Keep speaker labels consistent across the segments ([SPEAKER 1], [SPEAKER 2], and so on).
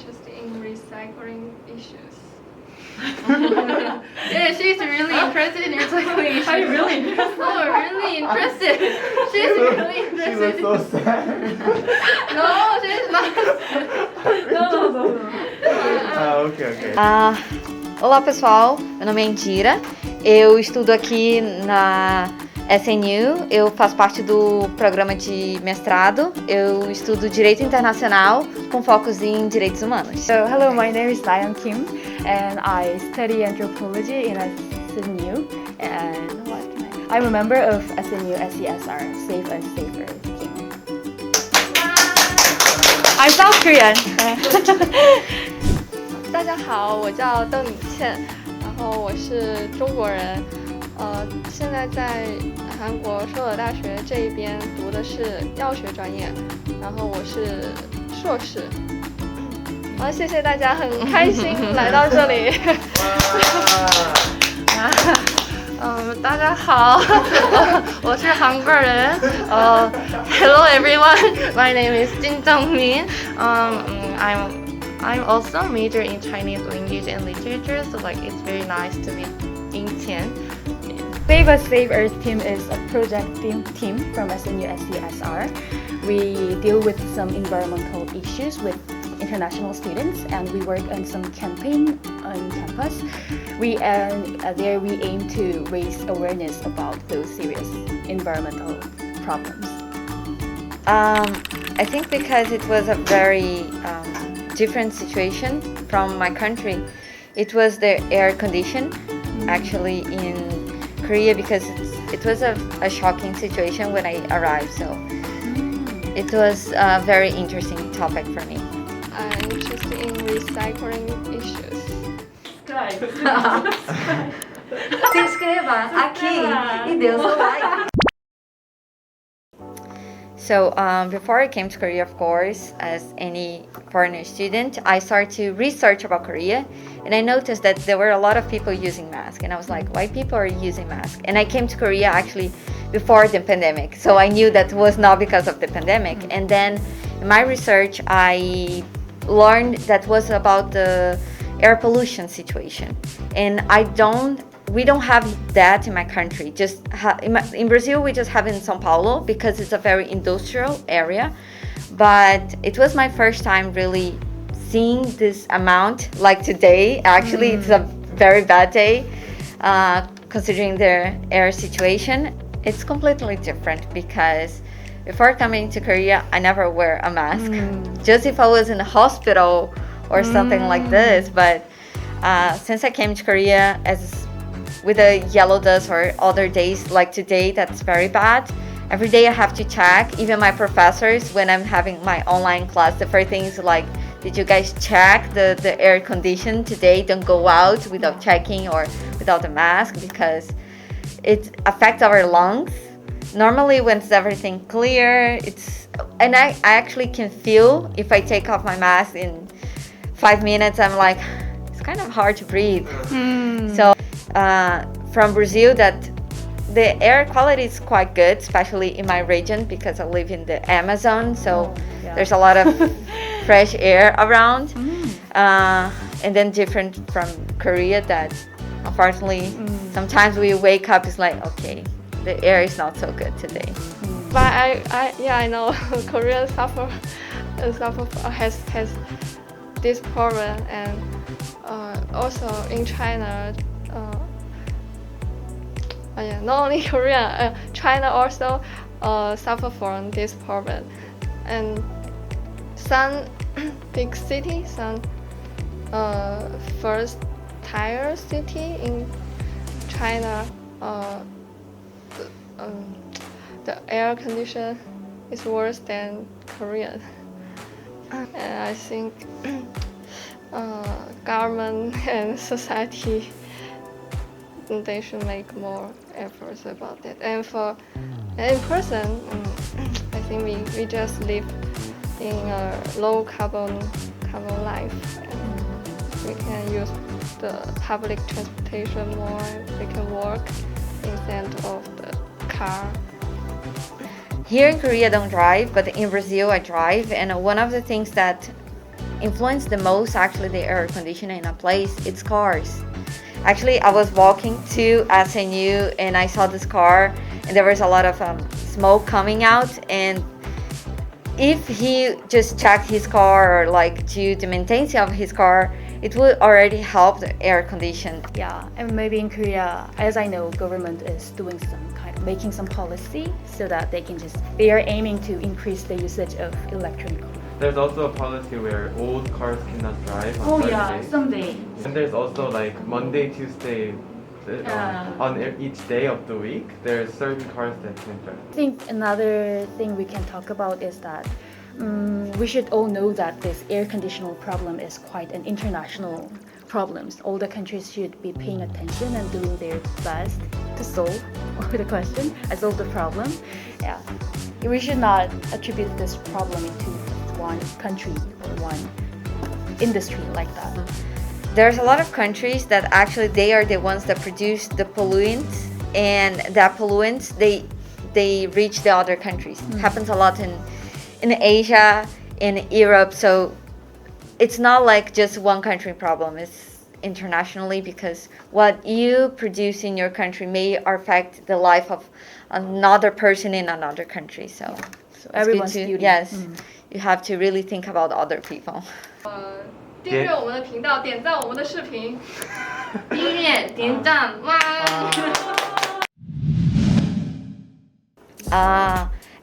[SPEAKER 1] interested in recycling issues.
[SPEAKER 2] Yeah, she's really interested in recycling issues.
[SPEAKER 3] Are you really interested?
[SPEAKER 2] Oh, really interested. She's really
[SPEAKER 4] She
[SPEAKER 2] interested.
[SPEAKER 4] looks so sad.
[SPEAKER 2] No, she's not.
[SPEAKER 3] No.
[SPEAKER 4] Ah, ok.
[SPEAKER 5] Olá pessoal, meu nome é Indira, eu estudo aqui na SNU, eu faço parte do programa de mestrado, eu estudo Direito Internacional com focos em Direitos Humanos.
[SPEAKER 3] So, hello, my name is Dayan Kim, and I study anthropology in SNU. And what can I'm a member of SNU SESR, Save and Safer Team. I'm South Korean.
[SPEAKER 1] 大家好，我叫邓敏倩，然后我是中国人，现在在韩国首尔大学这一边读的是药学专业，然后我是硕士。好，谢谢大家，很开心来到这里。大家好，我是韩国人。Hello everyone, my name is Jin Jung-min. I'm also major in Chinese language and literature, so like it's very nice to meet Ying Tian.
[SPEAKER 3] Save Us Save Earth Team is a project team from SNU SESR. We deal with some environmental issues with international students, and we work on some campaign on campus. There we aim to raise awareness about those serious environmental problems.
[SPEAKER 5] I think because it was a very different situation from my country. It was the air condition actually in Korea, because it was a shocking situation when I arrived, so it was a very interesting topic for me.
[SPEAKER 1] I'm interested in recycling issues.
[SPEAKER 5] Se inscreva aqui e dê o seu like. So before I came to Korea, of course, as any foreigner student, I started to research about Korea, and I noticed that there were a lot of people using masks, and I was like, why people are using masks? And I came to Korea actually before the pandemic, so I knew that was not because of the pandemic. And then in my research, I learned that was about the air pollution situation, and we don't have that in my country. In Brazil, we just have it in São Paulo because it's a very industrial area. But it was my first time really seeing this amount like today. Actually, it's a very bad day considering the air situation. It's completely different because before coming to Korea, I never wear a mask. Just if I was in a hospital or something like this. But since I came to Korea with the yellow dust or other days like today, that's very bad. Every day I have to check. Even my professors, when I'm having my online class, the first thing is like, did you guys check the air condition today? Don't go out without checking or without a mask, because it affects our lungs. Normally when it's everything clear, and I actually can feel if I take off my mask in 5 minutes, I'm like, it's kind of hard to breathe. So from Brazil, that the air quality is quite good, especially in my region because I live in the Amazon, so there's a lot of fresh air around. And then different from Korea, that unfortunately sometimes we wake up, it's like, okay, the air is not so good today.
[SPEAKER 1] But I know Korea has this problem, and also in China. Not only Korea, China also suffer from this problem, and some big cities, some first tier city in China, the air condition is worse than Korean, and I think government and society, they should make more efforts about that. And for in person, I think we just live in a low carbon life, and we can use the public transportation more. We can walk instead of the car.
[SPEAKER 5] Here in Korea I don't drive, but in Brazil I drive, and one of the things that influence the most actually the air conditioning in a place, it's cars. Actually, I was walking to SNU and I saw this car and there was a lot of smoke coming out, and if he just checked his car or like to the maintenance of his car, it would already help the air condition.
[SPEAKER 3] Yeah, and maybe in Korea, as I know, government is doing some kind of making some policy so that they are aiming to increase the usage of electric cars.
[SPEAKER 4] There's also a policy where old cars cannot drive on certain days.
[SPEAKER 3] someday.
[SPEAKER 4] And there's also like Monday, Tuesday, on each day of the week, there's certain cars that can drive.
[SPEAKER 3] I think another thing we can talk about is that we should all know that this air conditioner problem is quite an international problem. All the countries should be paying attention and doing their best to solve the question, solve the problem. Yeah, we should not attribute this problem into one country or one industry like that.
[SPEAKER 5] There's a lot of countries that actually they are the ones that produce the pollutants, and that pollutants they reach the other countries. Happens a lot in Asia, in Europe, so it's not like just one country problem. It's internationally, because what you produce in your country may affect the life of another person in another country. So it's
[SPEAKER 3] everyone's
[SPEAKER 5] good to,
[SPEAKER 3] duty.
[SPEAKER 5] yes, you have to really think about other people.
[SPEAKER 2] 订阅我们的频道，点赞我们的视频，订阅点赞哇！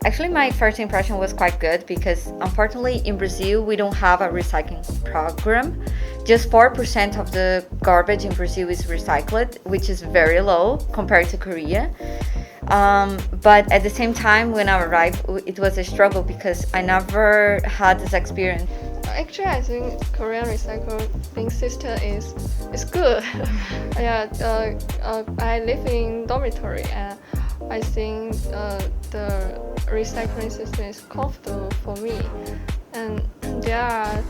[SPEAKER 5] Actually, my first impression was quite good because unfortunately in Brazil we don't have a recycling program. Just 4% of the garbage in Brazil is recycled, which is very low compared to Korea. But at the same time, when I arrived, it was a struggle because I never had this experience.
[SPEAKER 1] Actually, I think Korean recycling system is good. Yeah, I live in dormitory and I think the recycling system is comfortable for me. And there are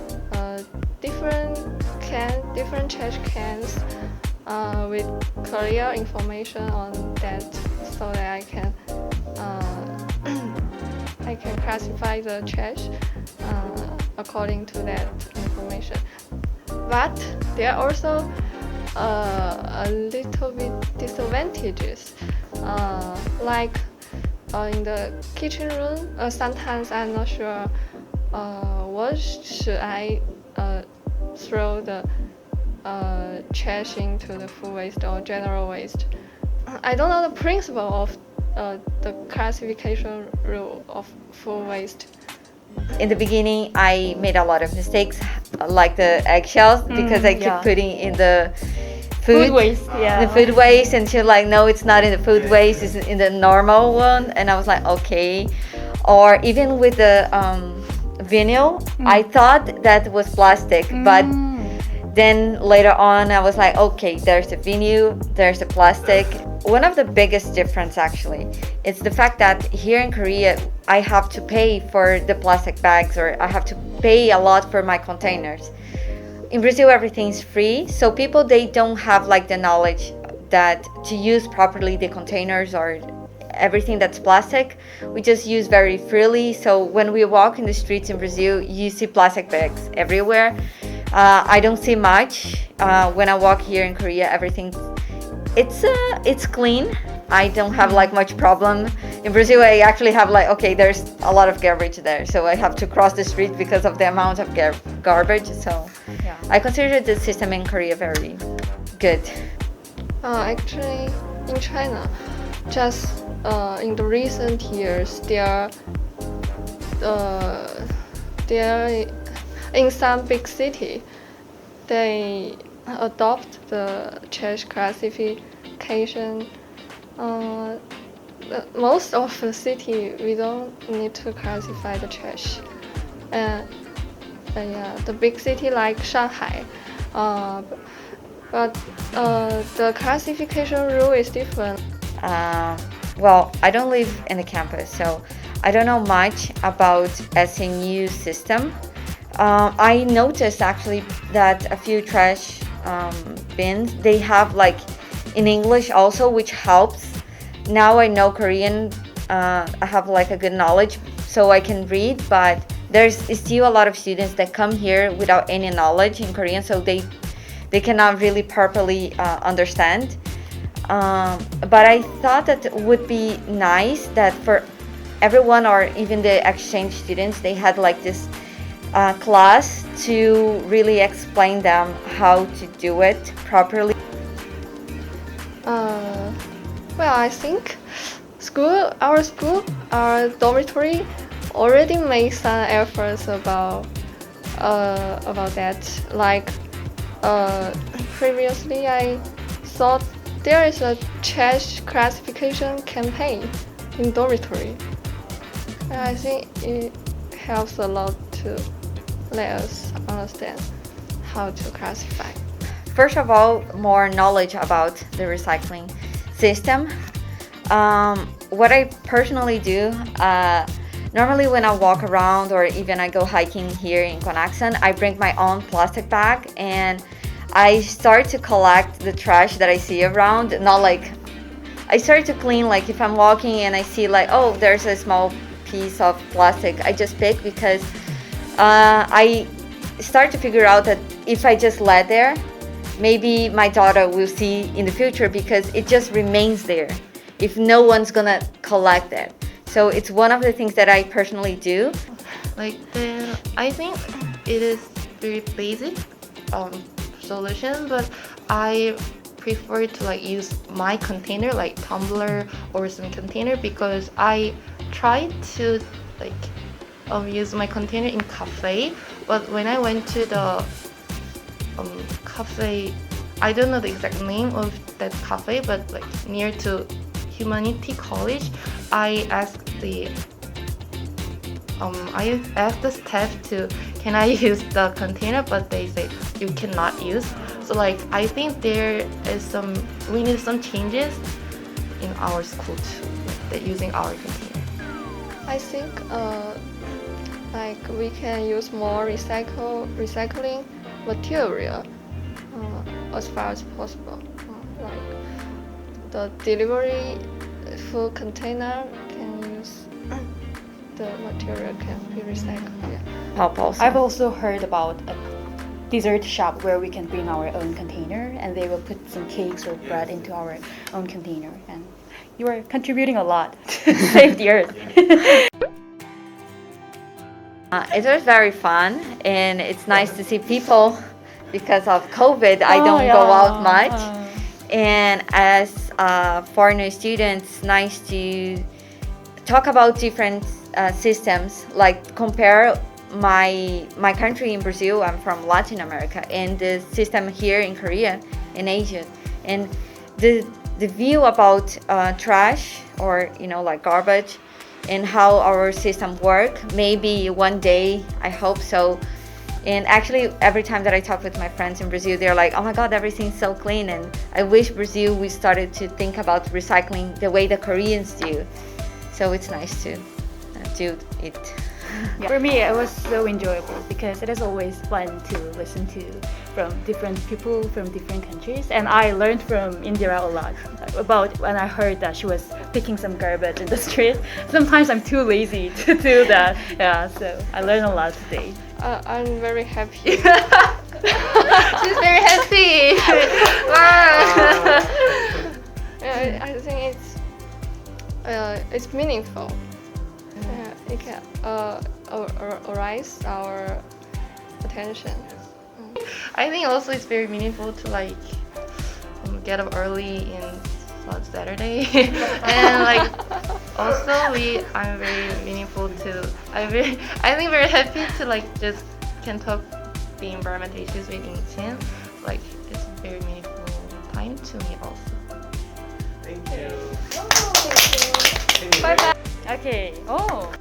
[SPEAKER 1] different trash cans with clear information on that, so that I can classify the trash according to that information. But there are also a little bit disadvantages, like in the kitchen room. Sometimes I'm not sure what should I throw the trash into the food waste or general waste. I don't know the principle of the classification rule of food waste.
[SPEAKER 5] In the beginning, I made a lot of mistakes, like the eggshells, because I keep putting in the food
[SPEAKER 3] waste. Yeah.
[SPEAKER 5] The food waste, and she's like, no, it's not in the food waste, it's in the normal one. And I was like, okay. Or even with the vinyl, I thought that was plastic, but then later on I was like, okay, there's the vinyl, there's the plastic. One of the biggest difference actually is the fact that here in Korea I have to pay for the plastic bags, or I have to pay a lot for my containers. In Brazil everything's free, so people, they don't have like the knowledge that to use properly the containers or everything that's plastic. We just use very freely, so when we walk in the streets in Brazil you see plastic bags everywhere. I don't see much when I walk here in Korea. Everything it's clean. I don't have like much problem. In Brazil I actually have like, okay, there's a lot of garbage there, so I have to cross the street because of the amount of garbage. So I consider the system in Korea very good.
[SPEAKER 1] Actually, in China, just in the recent years, there in some big city, they adopt the trash classification. Most of the city, we don't need to classify the trash. The big city like Shanghai, but the classification rule is different.
[SPEAKER 5] Well, I don't live in the campus, so I don't know much about SNU system. I noticed actually that a few trash bins, they have like in English also, which helps. Now I know Korean, I have like a good knowledge, so I can read, but there's still a lot of students that come here without any knowledge in Korean, so they cannot really properly understand. But I thought that it would be nice that for everyone, or even the exchange students, they had like this class to really explain them how to do it properly.
[SPEAKER 1] Well, I think our dormitory already made some efforts about that. Like previously, I thought there is a trash classification campaign in dormitory. And I think it helps a lot to let us understand how to classify.
[SPEAKER 5] First of all, more knowledge about the recycling system. What I personally do, normally when I walk around or even I go hiking here in Gwanaksan, I bring my own plastic bag and I start to collect the trash that I see around. Not like, I start to clean, like if I'm walking and I see like, oh, there's a small piece of plastic, I just pick, because I start to figure out that if I just let there, maybe my daughter will see in the future, because it just remains there if no one's gonna collect it. So it's one of the things that I personally do.
[SPEAKER 6] Like, then I think it is very basic solution, but I prefer to like use my container, like tumbler or some container, because I tried to like use my container in cafe, but when I went to the cafe, I don't know the exact name of that cafe, but like near to Humanity College, I asked the staff to, can I use the container, but they say you cannot use. So like I think we need some changes in our school too, that using our container.
[SPEAKER 1] I think like we can use more recycling material as far as possible. Like the delivery food container can use the material can be recycled. Yeah.
[SPEAKER 5] Help also.
[SPEAKER 3] I've also heard about a dessert shop where we can bring our own container and they will put some cakes or bread into our own container, and you are contributing a lot to save the earth.
[SPEAKER 5] It was very fun, and it's nice to see people. Because of COVID, I don't go out much. And as foreigner students, nice to talk about different systems, like compare my country in Brazil. I'm from Latin America, and the system here in Korea, in Asia, and the view about trash, or like garbage, and how our system work. Maybe one day, I hope so. And actually, every time that I talk with my friends in Brazil, they're like, oh my God, everything's so clean. And I wish Brazil, we started to think about recycling the way the Koreans do. So it's nice to do it.
[SPEAKER 3] Yeah. For me, it was so enjoyable because it is always fun to listen to from different people from different countries. And I learned from Indira a lot about when I heard that she was picking some garbage in the street. Sometimes I'm too lazy to do that. Yeah, so I learned a lot today.
[SPEAKER 1] I'm very happy.
[SPEAKER 6] She's very happy. Wow.
[SPEAKER 1] I think it's meaningful. It can arise our attention.
[SPEAKER 6] I think also it's very meaningful to like get up early in Saturday, and like also I'm very meaningful to I think very happy to like just can talk the environmental issues with Incheon. Like it's a very meaningful time to me also.
[SPEAKER 4] Thank you.
[SPEAKER 1] Bye bye.
[SPEAKER 3] Okay. Oh.